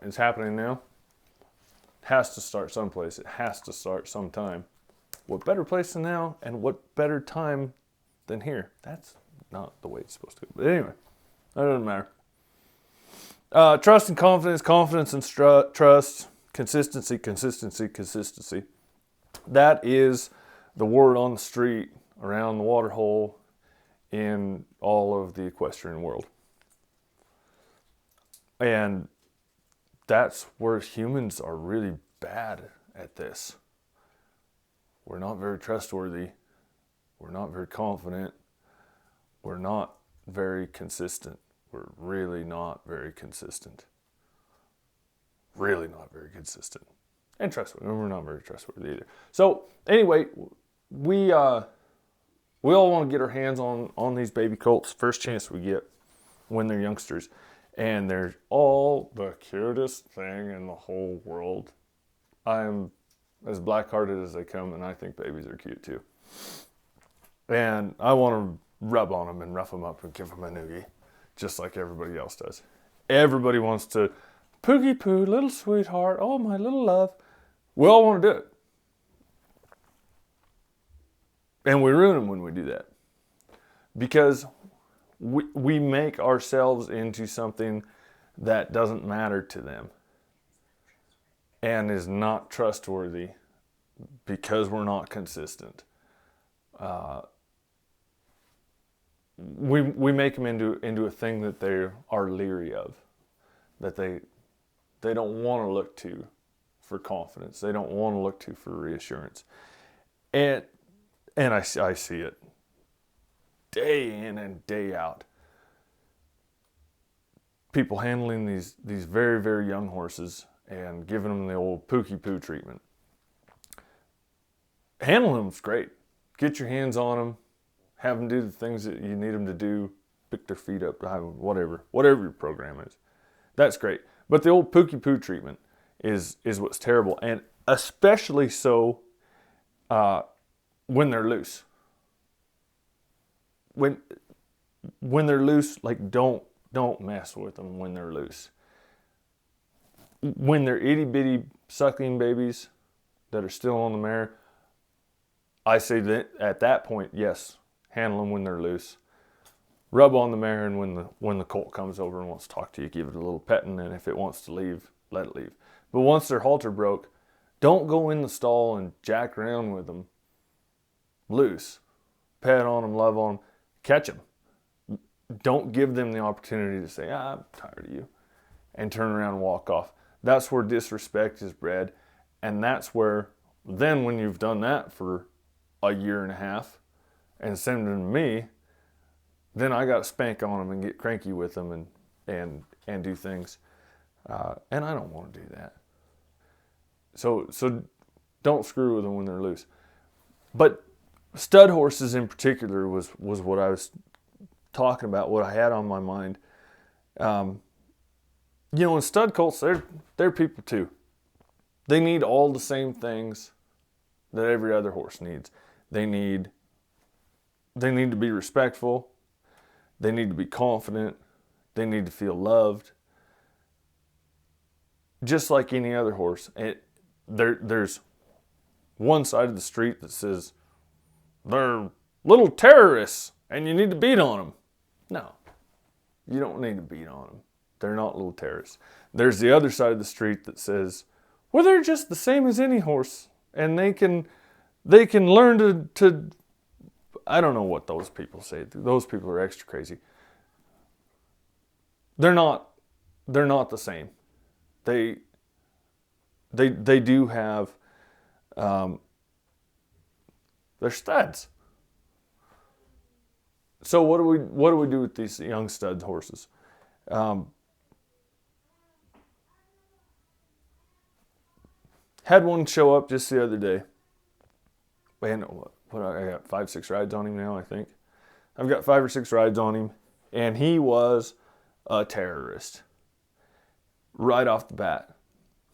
It's happening now. It has to start someplace. It has to start sometime. What better place than now, and what better time than here? That's not the way it's supposed to go. But anyway, that doesn't matter. Trust and confidence, confidence and trust, consistency, consistency, consistency. That is the word on the street, around the water hole, in all of the equestrian world. And that's where humans are really bad at this. We're not very trustworthy. We're not very confident. We're not very consistent. We're really not very consistent. Really not very consistent. And trustworthy. We're not very trustworthy either. So anyway, we all want to get our hands on these baby colts first chance we get when they're youngsters. And they're all the cutest thing in the whole world. I'm as black-hearted as they come, and I think babies are cute too. And I want to rub on them and rough them up and give them a noogie, just like everybody else does. Everybody wants to, Poogie Poo, little sweetheart, oh my little love. We all want to do it. And we ruin them when we do that. Because we make ourselves into something that doesn't matter to them and is not trustworthy because we're not consistent. We make them into a thing that they are leery of, that they don't want to look to for confidence. They don't want to look to for reassurance. And I see it day in and day out. People handling these very, very young horses and giving them the old Pookie Poo treatment. Handling them's great. Get your hands on them. Have them do the things that you need them to do. Pick their feet up, whatever your program is. That's great. But the old Pookie Poo treatment is what's terrible. And especially so when they're loose. When they're loose, like don't mess with them when they're loose. When they're itty bitty suckling babies that are still on the mare, I say that at that point, yes, handle them when they're loose. Rub on the mare, and when the colt comes over and wants to talk to you, give it a little petting, and if it wants to leave, let it leave. But once their halter broke, don't go in the stall and jack around with them loose. Pet on them, love on them. Catch them. Don't give them the opportunity to say, I'm tired of you, and turn around and walk off. That's where disrespect is bred. And that's where, then when you've done that for a year and a half and send them to me, then I got to spank on them and get cranky with them and do things. And I don't want to do that. So don't screw with them when they're loose. But stud horses in particular was what I was talking about, what I had on my mind. And stud colts, they're people too. They need all the same things that every other horse needs. They need to be respectful. They need to be confident. They need to feel loved. Just like any other horse. There's one side of the street that says, they're little terrorists and you need to beat on them. No, you don't need to beat on them. They're not little terrorists. There's the other side of the street that says, well, they're just the same as any horse, and they can learn to I don't know what those people say. Those people are extra crazy. They're not the same. They do have they're studs. So what do we do with these young stud horses? Had one show up just the other day. Man, what I got 5-6 rides on him now, I think. I've got 5 or 6 rides on him, and he was a terrorist. Right off the bat,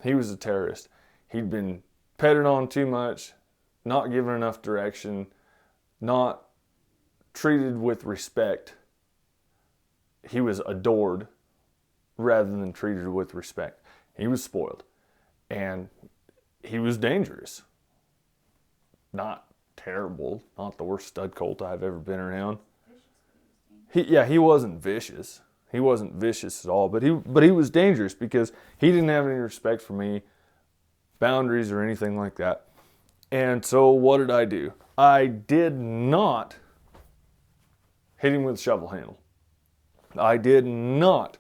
he was a terrorist. He'd been petted on too much, not given enough direction, not treated with respect. He was adored rather than treated with respect. He was spoiled. And he was dangerous. Not terrible. Not the worst stud colt I've ever been around. He wasn't vicious. He wasn't vicious at all. But he was dangerous because he didn't have any respect for me, boundaries or anything like that. And so what did I do? I did not hit him with a shovel handle. I did not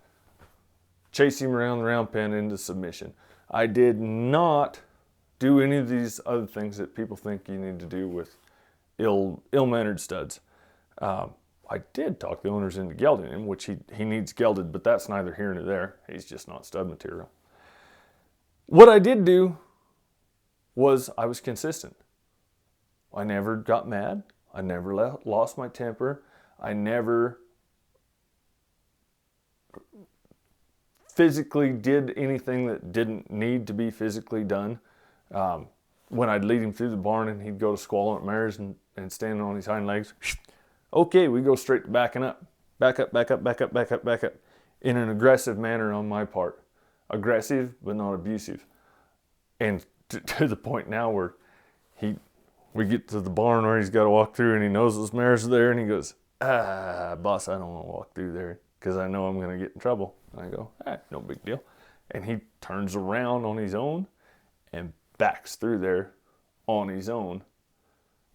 chase him around the round pen into submission. I did not do any of these other things that people think you need to do with ill-mannered studs. I did talk the owners into gelding him, which he needs gelded, but that's neither here nor there. He's just not stud material. What I did do was I was consistent. I never got mad. I never lost my temper. I never physically did anything that didn't need to be physically done. When I'd lead him through the barn and he'd go to squalling at mares and standing on his hind legs, okay, we go straight to backing up. Back up, back up, back up, back up, back up. In an aggressive manner on my part. Aggressive, but not abusive. And to the point now where we get to the barn where he's got to walk through and he knows those mares are there and he goes, boss, I don't want to walk through there because I know I'm going to get in trouble. And I go, no big deal. And he turns around on his own and backs through there on his own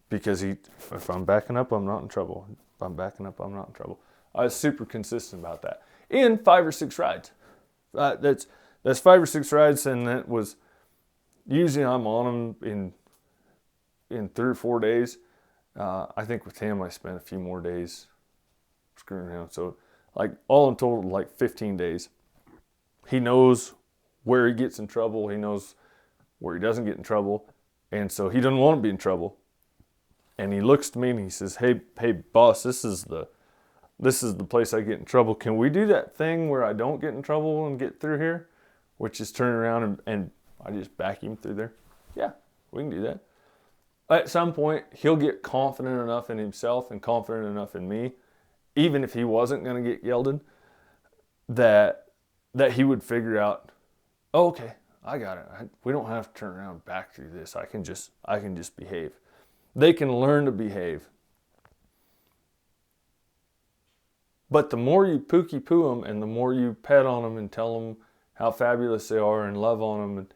because if I'm backing up, I'm not in trouble. If I'm backing up, I'm not in trouble. I was super consistent about that. In 5 or 6 rides. That's 5 or 6 rides, and that was usually I'm on them in 3 or 4 days. I think with him, I spent a few more days screwing around. So like all in total, like 15 days. He knows where he gets in trouble. He knows where he doesn't get in trouble. And so he doesn't want to be in trouble. And he looks to me and he says, hey boss, this is the place I get in trouble. Can we do that thing where I don't get in trouble and get through here? Which is turn around and I just back him through there. Yeah, we can do that. At some point, he'll get confident enough in himself and confident enough in me, even if he wasn't going to get gelded, that he would figure out, oh, okay, I got it. We don't have to turn around and back through this. I can just behave. They can learn to behave. But the more you pookie-poo them and the more you pet on them and tell them how fabulous they are and love on them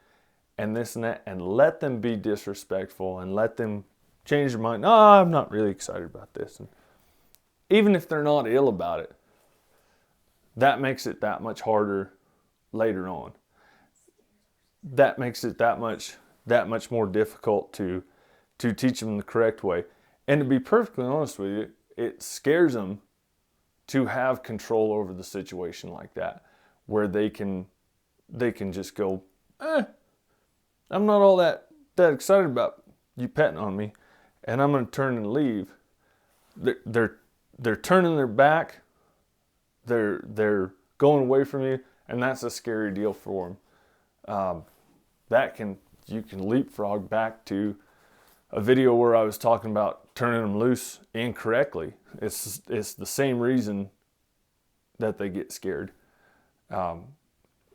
and this and that, and let them be disrespectful and let them change their mind. No, I'm not really excited about this. And even if they're not ill about it, that makes it that much harder later on. That makes it that much more difficult to teach them the correct way. And to be perfectly honest with you, it scares them to have control over the situation like that, where they can just go, I'm not all that excited about you petting on me, and I'm going to turn and leave. They're turning their back, they're going away from you, and that's a scary deal for them. You can leapfrog back to a video where I was talking about turning them loose incorrectly. It's the same reason that they get scared,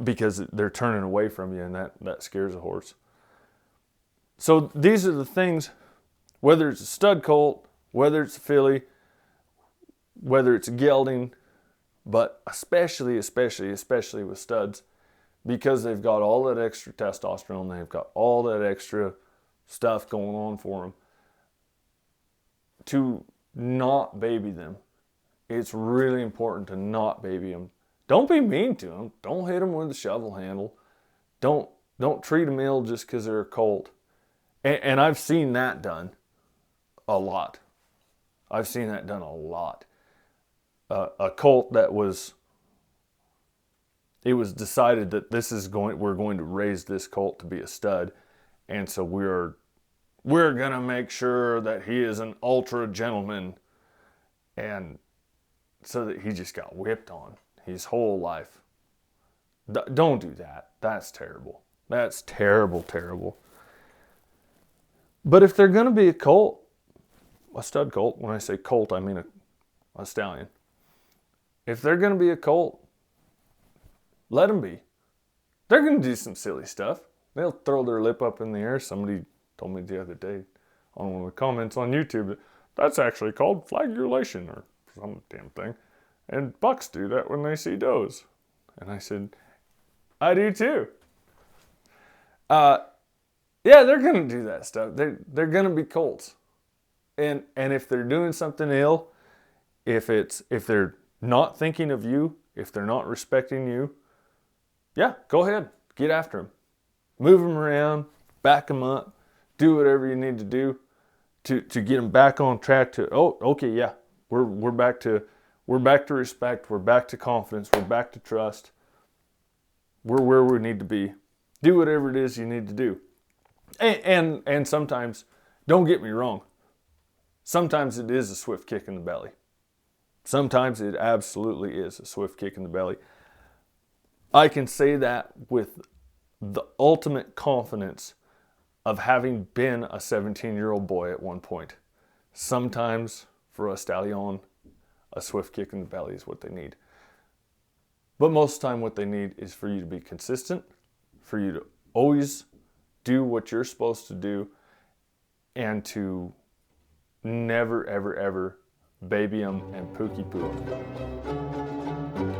because they're turning away from you, and that scares a horse. So these are the things, whether it's a stud colt, whether it's a filly, whether it's a gelding, but especially with studs, because they've got all that extra testosterone, they've got all that extra stuff going on for them, to not baby them. It's really important to not baby them. Don't be mean to them. Don't hit them with a shovel handle. Don't treat them ill just because they're a colt. And I've seen that done a lot. A colt that it was decided that we're going to raise this colt to be a stud, and so we're gonna make sure that he is an ultra gentleman, and so that he just got whipped on his whole life. Don't do that. That's terrible. That's terrible. But if they're gonna be a colt, a stud colt, when I say colt, I mean a stallion. If they're gonna be a colt, let them be. They're going to do some silly stuff. They'll throw their lip up in the air. Somebody told me the other day on one of the comments on YouTube that that's actually called flagellation or some damn thing. And bucks do that when they see does. And I said, I do too. Yeah, they're going to do that stuff. They're going to be colts. And if they're doing something ill, if they're not thinking of you, if they're not respecting you, yeah, go ahead. Get after them. Move them around, back them up, do whatever you need to do to get them back on track to, oh, okay, yeah, we're back to respect, we're back to confidence, we're back to trust. We're where we need to be. Do whatever it is you need to do. And sometimes, don't get me wrong, sometimes it is a swift kick in the belly. Sometimes it absolutely is a swift kick in the belly. I can say that with the ultimate confidence of having been a 17-year-old boy at one point. Sometimes for a stallion, a swift kick in the belly is what they need. But most of the time what they need is for you to be consistent, for you to always do what you're supposed to do, and to never, ever, ever baby them and pookie poo them.